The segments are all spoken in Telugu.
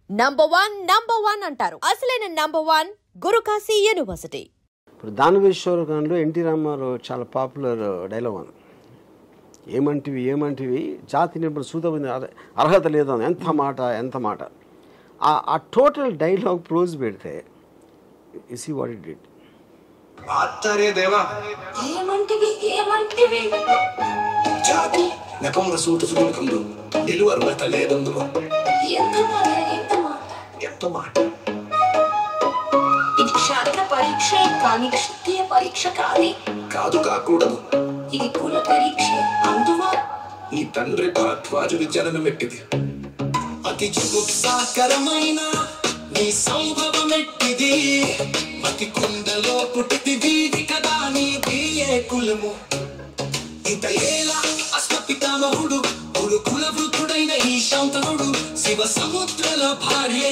నంబర్ వన్ అంటారు. అసలైన నంబర్ వన్ గురుకాశీ యూనివర్సిటీ. ఇప్పుడు దానవేశ్వర గారిలో ఎన్టీ రామారావు చాలా పాపులర్ డైలాగ్ ఉంది. ఏమంటివి జాతిని ఇప్పుడు సూతమైన అర్హత లేదని ఎంత మాట ఆ టోటల్ డైలాగ్ ప్రోజ్ పెడితే ఇస్ వాట్ ఇట్ డిడ్. జాతి నెపంగా సూటు సుడుకుందు నిలువ అర్హత లేదందులో ఎంత మాట. ఇది శారీర పరీక్ష కానీ క్షత్రియ పరీక్ష కాదు కాకూడదు. ఇది కుల పరీక్ష. అందువా ఈ తండ్రి భరద్వాజుడి జననం ఎట్టిది, అతి జుగుప్సాకరమైన నీ సంభవం ఎట్టిది, అతి కుండలో పుట్టిది కదా నీది ఏ కులము. ఇంత ఏలా అశ్వపితామహుడు కులవృద్ధుడైన ఈ శాంతనుడు శివ సముద్రల భార్య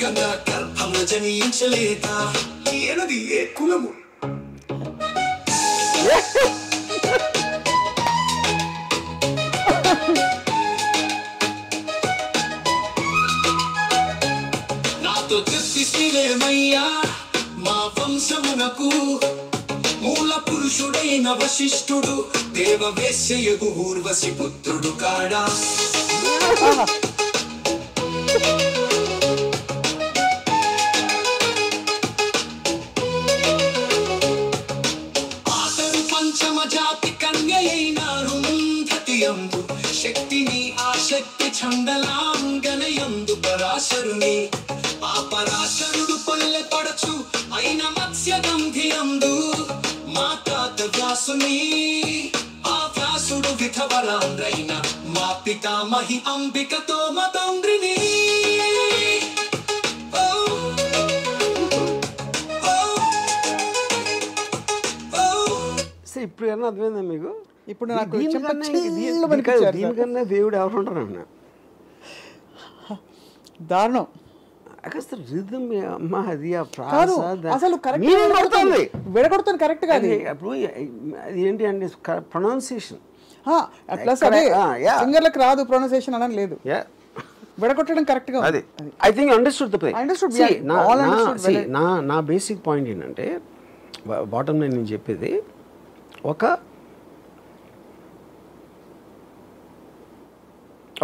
కన్నా గర్భమున జనించలేదా ఏనది ఏ కులము. నాతో చెప్పిసిలేమయ్యా మా వంశమునకు మూల పురుషుడైన వశిష్ఠుడు దేవవేశ్యయగు ఊర్వశి పుత్రుడు కాడా. అతడు పంచమ జాతి కన్య అయిన రుంధతి యందు శక్తిని ఆ శక్తి చండలాంగనయందు పరాశరుని ఆ పరాశరుడు పల్లె పడచు అయిన మత్స్యగంధి యందు మా తాత వ్యాసుని ఆ వ్యాసుడు విధవరాండ్రైన మా పితామహి అంబికతో మతంద్రిని. ఇప్పుడు ఏమన్నా అర్థమైందా మీకు? ఇప్పుడు నాకు దీనికన్నా దేవుడు ఎవరు ఉంటారన్న దారుణం. అసలు విడగొడుతుంది కరెక్ట్ గా. అప్పుడు అది ఏంటి అంటే ప్రొనౌన్సియేషన్ ప్లస్ అదే సింగర్లకు రాదు ప్రొనౌన్సియేషన్ అని లేదు, విడగొట్టడం కరెక్ట్ గా. I think understood. నా బేసిక్ పాయింట్ ఏంటంటే బాటమ్ లైన్ నేను చెప్పేది,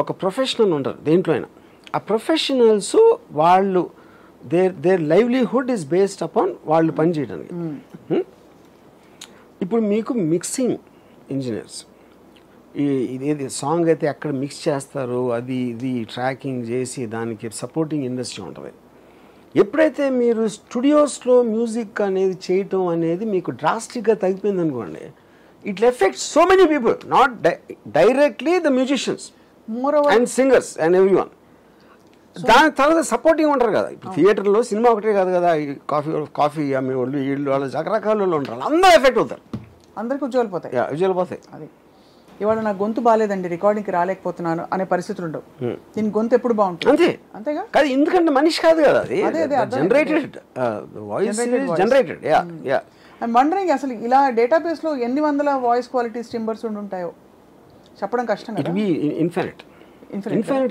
ఒక ప్రొఫెషనల్ ఉంటారు దేంట్లో అయినా. ఆ ప్రొఫెషనల్స్ వాళ్ళు there livelihood is based upon వాళ్ళు పనిచేయడానికి. ఇప్పుడు మీకు మిక్సింగ్ ఇంజనీర్స్ ఇదేది సాంగ్ అయితే ఎక్కడ మిక్స్ చేస్తారు అది ఇది ట్రాకింగ్ చేసి దానికి సపోర్టింగ్ ఇండస్ట్రీ ఉంటుంది. ఎప్పుడైతే మీరు స్టూడియోస్లో మ్యూజిక్ అనేది చేయటం అనేది మీకు డ్రాస్టిక్గా తగ్గిపోయింది అనుకోండి, it effects so many people, not directly the musicians and singers and every one. దాని తర్వాత సపోర్టింగ్ ఉంటారు కదా. ఇప్పుడు థియేటర్లో సినిమా ఒకటే కాదు కదా, కాఫీ అమ్మే వాళ్ళు వీళ్ళు వాళ్ళు రకరకాల వాళ్ళు ఉంటారు, అందరూ ఎఫెక్ట్ అవుతారు, అందరికి ఉద్యోగాలు పోతాయి. అది ఇవాళ నా గొంతు బాగాలేదండి రికార్డింగ్కి రాలేకపోతున్నాను అనే పరిస్థితులు ఉండవు. దీని గొంతు ఎప్పుడు బాగుంటుంది అంతేగా. కాదు ఎందుకంటే మనిషి కాదు కదా, అది generated voice generated. I'm wondering అసలు ఇలా డేటాబేస్లో ఎన్ని వందల వాయిస్ క్వాలిటీస్ టింబర్స్ ఉంటాయో చెప్పడం కష్టం కదా. ఇన్ఫైనైట్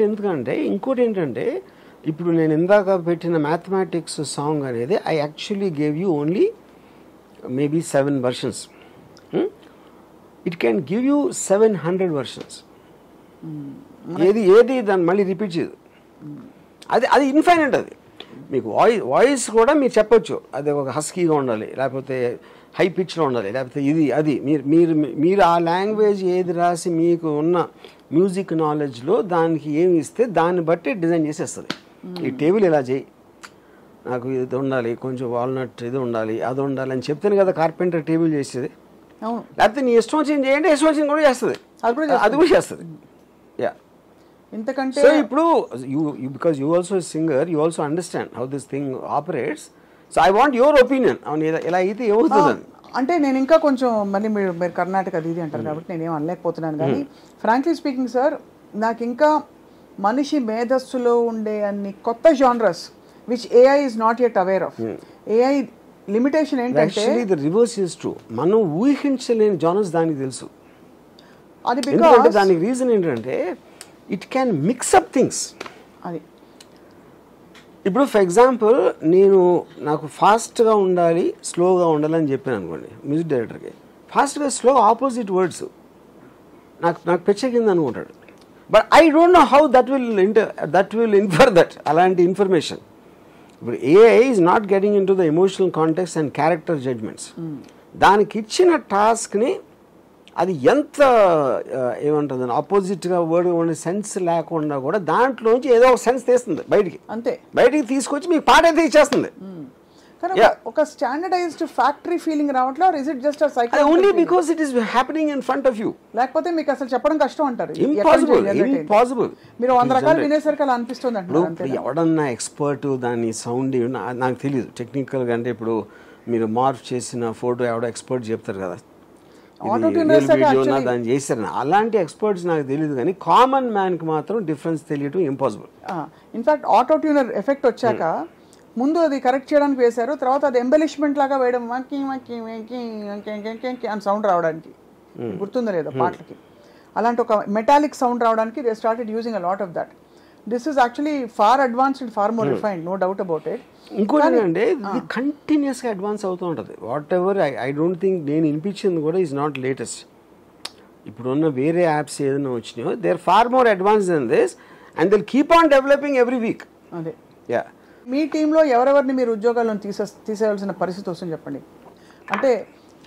ఎందుకంటే ఇంకోటి ఏంటంటే ఇప్పుడు నేను ఇందాక పెట్టిన మ్యాథమెటిక్స్ సాంగ్ అనేది I actually gave you only maybe 7 versions. It can give you 700 versions. ఏది దాన్ని మళ్ళీ రిపీట్ చేయదు. అది ఇన్ఫైనైట్. అది మీకు వాయిస్ కూడా మీరు చెప్పొచ్చు, అది ఒక హస్కీగా ఉండాలి, లేకపోతే హై పిచ్లో ఉండాలి, లేకపోతే ఇది అది మీరు ఆ లాంగ్వేజ్ ఏది రాసి మీకు ఉన్న మ్యూజిక్ నాలెడ్జ్లో దానికి ఏమి ఇస్తే దాన్ని బట్టి డిజైన్ చేసేస్తుంది. ఈ టేబుల్ ఇలా చేయి, నాకు ఇది ఉండాలి, కొంచెం వాల్నట్ ఇది ఉండాలి, అది ఉండాలి అని చెప్తేనే కదా కార్పెంటర్ టేబుల్ చేసేది. లేకపోతే నీ ఇష్టం వచ్చింది చేయండి, ఇష్టం వచ్చింది కూడా చేస్తుంది, అది కూడా చేస్తుంది. ఇంతకంటే సో ఇప్పుడు because you also singer, you also understand how this thing operates. So I want your opinion. అవును ఇలా అయితే ఏమవుతుంది అంటే నేను ఇంకా కొంచెం మళ్ళీ మీరు కర్ణాటక అది ఇది అంటారు కాబట్టి నేనేం అనలేకపోతున్నాను. కానీ ఫ్రాంక్లీ స్పీకింగ్ సార్, నాకు ఇంకా మనిషి మేధస్సులో ఉండే అన్ని కొత్త genres which AI is not yet aware of. AI limitation ఏంటంటే ది రివర్స్ ఇస్ ట్రూ. మనం ఊహించలేని జానర్స్ దానికి తెలుసు. అది బికాజ్ దానికి రీజన్ ఏంటంటే it can mix up things. అది ఇప్పుడు ఫర్ ఎగ్జాంపుల్ నాకు ఫాస్ట్గా ఉండాలి స్లోగా ఉండాలని చెప్పాను అనుకోండి మ్యూజిక్ డైరెక్టర్కి, ఫాస్ట్గా స్లో ఆపోజిట్ వర్డ్స్ నాకు పెచ్చెక్కింది అనుకుంటాడు. But I don't know how that will infer that అలాంటి ఇన్ఫర్మేషన్. ఇప్పుడు AI is not getting into the emotional context and character judgements. దానికి ఇచ్చిన టాస్క్ని అది ఎంత ఏమంటుంది ఆపోజిట్గా వర్డ్ ఉండే సెన్స్ లేకుండా కూడా దాంట్లోంచి ఏదో ఒక సెన్స్ తీస్తుంది బయటికి, అంతే బయటికి తీసుకొచ్చి మీకు పాట అయితే ఇచ్చేస్తుంది. కానీ ఒక స్టాండర్డైజ్డ్ ఫ్యాక్టరీ ఫీలింగ్ రావట్లే, or is it just only because it is happening in front of you. లేకపోతే మీకు అసలు చెప్పడం కష్టం అంటారు. ఇంపాసిబుల్. మీరు 100 రకాలు వినేసరికి అలా అనిపిస్తుంది అంటారు. ఎవడన్నా ఎక్స్పర్ట్ దాని సౌండ్ నాకు తెలియదు టెక్నికల్గా. అంటే ఇప్పుడు మీరు మార్ఫ్ చేసిన ఫోటో ఎవడో ఎక్స్పర్ట్ చెప్తారు కదా, దాన్ని చేశారు. అలాంటి ఎక్స్పర్ట్స్ నాకు తెలియదు, కానీ కామన్ మ్యాన్కి మాత్రం డిఫరెన్స్ తెలియటం impossible. In fact auto tuner effect వచ్చాక ముందు అది కరెక్ట్ చేయడానికి వేశారు, తర్వాత అది ఎంబెలిష్మెంట్ లాగా వేయడం అని సౌండ్ రావడానికి, గుర్తుందా లేదా పాటలకి, అలాంటి ఒక మెటాలిక్ సౌండ్ రావడానికి they started using a lot of that. This is actually far advanced, far more refined, no doubt about it. ఇంకోటి ఏంటంటే ఇది కంటిన్యూస్గా అడ్వాన్స్ అవుతూ ఉంటుంది. Whatever I don't think నేను వినిపించింది కూడా ఈజ్ నాట్ లేటెస్ట్. ఇప్పుడున్న వేరే యాప్స్ ఏదైనా వచ్చినాయో they are far more advance then this and they keep on developing every week. అదే యా. మీ టీంలో ఎవరెవరిని మీరు ఉద్యోగాలను తీసేయాల్సిన పరిస్థితి వస్తుంది చెప్పండి. అంటే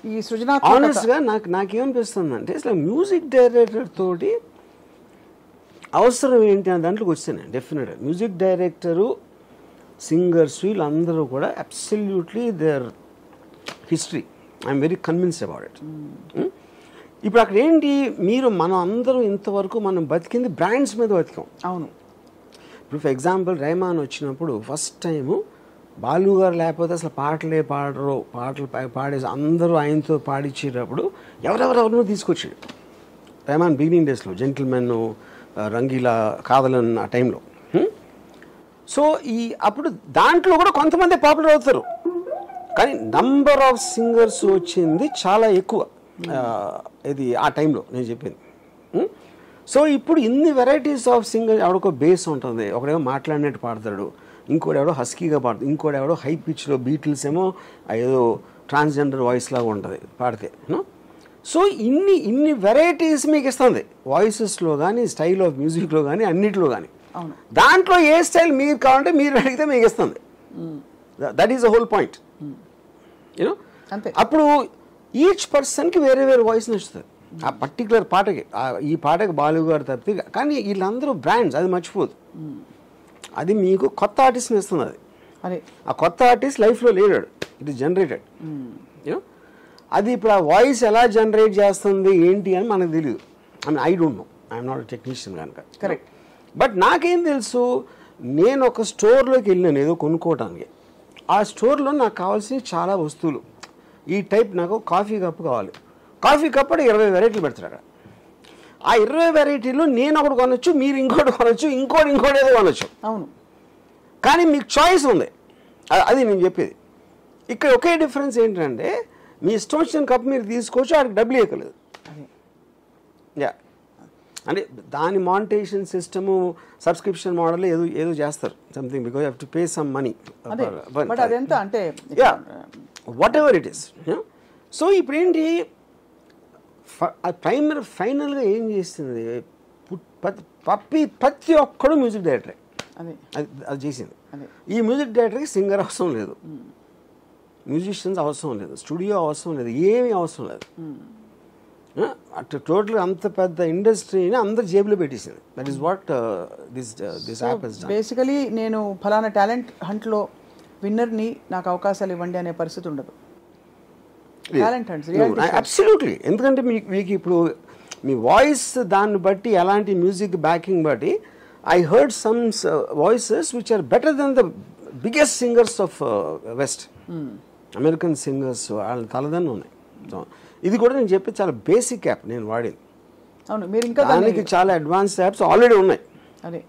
ఈ సృజనాత్మక ఆనెస్ట్గా నాకేమనిపిస్తుంది అంటే అసలు మ్యూజిక్ డైరెక్టర్ తోటి అవసరం ఏంటి అనే దాంట్లోకి వచ్చాను. డెఫినెట్గా మ్యూజిక్ డైరెక్టరు, సింగర్స్ వీళ్ళందరూ కూడా absolutely their history. I'm very convinced about it. ఇప్పుడు అక్కడ ఏంటి, మనం అందరూ ఇంతవరకు మనం బతికింది బ్రాండ్స్ మీద బతికాం. అవును. ఇప్పుడు ఫర్ ఎగ్జాంపుల్ రెహమాన్ వచ్చినప్పుడు ఫస్ట్ టైము బాలు గారు లేకపోతే అసలు పాటలే పాడరు, పాటలు పాడేసి అందరూ ఆయనతో పాడించేటప్పుడు ఎవరెవరినో తీసుకొచ్చాడు రెహమాన్ బిగినింగ్ డేస్లో, జెంటిల్మెన్, రంగీలా, కాదలన్ ఆ టైంలో. సో అప్పుడు దాంట్లో కూడా కొంతమంది పాపులర్ అవుతారు, కానీ నంబర్ ఆఫ్ సింగర్స్ వచ్చింది చాలా ఎక్కువ ఇది ఆ టైంలో నేను చెప్పింది. సో ఇప్పుడు ఇన్ని వెరైటీస్ ఆఫ్ సింగర్, ఎవడొక బేస్ ఉంటుంది, ఒకడేమో మాట్లాడినట్టు పాడతాడు, ఇంకోటి ఎవడో హస్కీగా పాడతాడు, ఇంకోటి ఎవడో హై పిచ్లో, బీటిల్స్ ఏమో ఏదో ట్రాన్స్జెండర్ వాయిస్ లాగా ఉంటుంది పాడితే. సో ఇన్ని వెరైటీస్ మీకు ఇస్తుంది వాయిసెస్లో కానీ, స్టైల్ ఆఫ్ మ్యూజిక్లో కానీ, అన్నిట్లో కానీ. దాంట్లో ఏ స్టైల్ మీరు కావాలంటే మీరు అడిగితే మీకు ఇస్తుంది. That is the whole point. You know, అప్పుడు ఈచ్ పర్సన్కి వేరే వేరే వాయిస్ నచ్చుతుంది ఆ పర్టికులర్ పాటకి. ఈ పాటకి బాలు గారు తప్పితే, కానీ వీళ్ళందరూ బ్రాండ్స్, అది మర్చిపోదు. అది మీకు కొత్త ఆర్టిస్ట్ని ఇస్తుంది. అది ఆ కొత్త ఆర్టిస్ట్ లైఫ్లో లేడాడు, ఇట్ ఈస్ జనరేటెడ్. యూనో, అది ఇప్పుడు ఆ వాయిస్ ఎలా జనరేట్ చేస్తుంది ఏంటి అని మనకు తెలియదు. I don't no, I'm not technician కనుక. కరెక్ట్. బట్ నాకేం తెలుసు, నేను ఒక స్టోర్లోకి వెళ్ళాను ఏదో కొనుక్కోవడానికి. ఆ స్టోర్లో నాకు కావాల్సిన చాలా వస్తువులు, ఈ టైప్ నాకు కాఫీ కప్పు కావాలి, కాఫీ కప్ అంటే 20 వెరైటీలు పెడతారు అక్కడ. ఆ 20 వెరైటీలు నేను ఒకటి కొనొచ్చు, మీరు ఇంకోటి కొనొచ్చు, ఇంకోటి ఏదో కొనొచ్చు. అవును. కానీ మీకు చాయిస్ ఉంది, అది నేను చెప్పేది. ఇక్కడ ఒకే డిఫరెన్స్ ఏంటంటే మీ ఇష్టం వచ్చిన కప్ మీరు తీసుకోవచ్చు, వాడికి డబ్బులు ఇవ్వలేదు. యా, అంటే దాని మానిటైజేషన్ సిస్టము, సబ్స్క్రిప్షన్ మోడల్ ఏదో చేస్తారు something, because you have to pay some money. But అదెంత అంటే yeah, what ever it is. So ఇప్పుడు ఏంటి, ఫైనల్గా ఏం చేస్తుంది, ప్రతి ఒక్కడు మ్యూజిక్ డైరెక్టరే అది చేసింది. ఈ మ్యూజిక్ డైరెక్టర్కి సింగర్ అవసరం లేదు, మ్యూజిషియన్స్ అవసరం లేదు, స్టూడియో అవసరం లేదు, ఏమీ అవసరం లేదు. అటు టోటల్గా అంత పెద్ద ఇండస్ట్రీని అందరు జేబులో పెట్టేసింది. That is what this app has done. Basically నేను ఫలానా టాలెంట్ హంట్లో విన్నర్ని, నాకు అవకాశాలు ఇవ్వండి అనే పరిస్థితి ఉండదు. Talent hunts absolutely. ఎందుకంటే మీకు ఇప్పుడు మీ వాయిస్ దాన్ని బట్టి, ఎలాంటి మ్యూజిక్ బ్యాకింగ్ బట్టి, I heard some voices which are better then the biggest singers of west, American singers, వాళ్ళ తలదన్ను ఉన్నాయి. ఇది కూడా నేను చెప్పి చాలా బేసిక్ యాప్ నేను వాడింది. అవును, మీరు ఇంకా దానికి చాలా అడ్వాన్స్ యాప్స్ ఆల్రెడీ ఉన్నాయి. అదే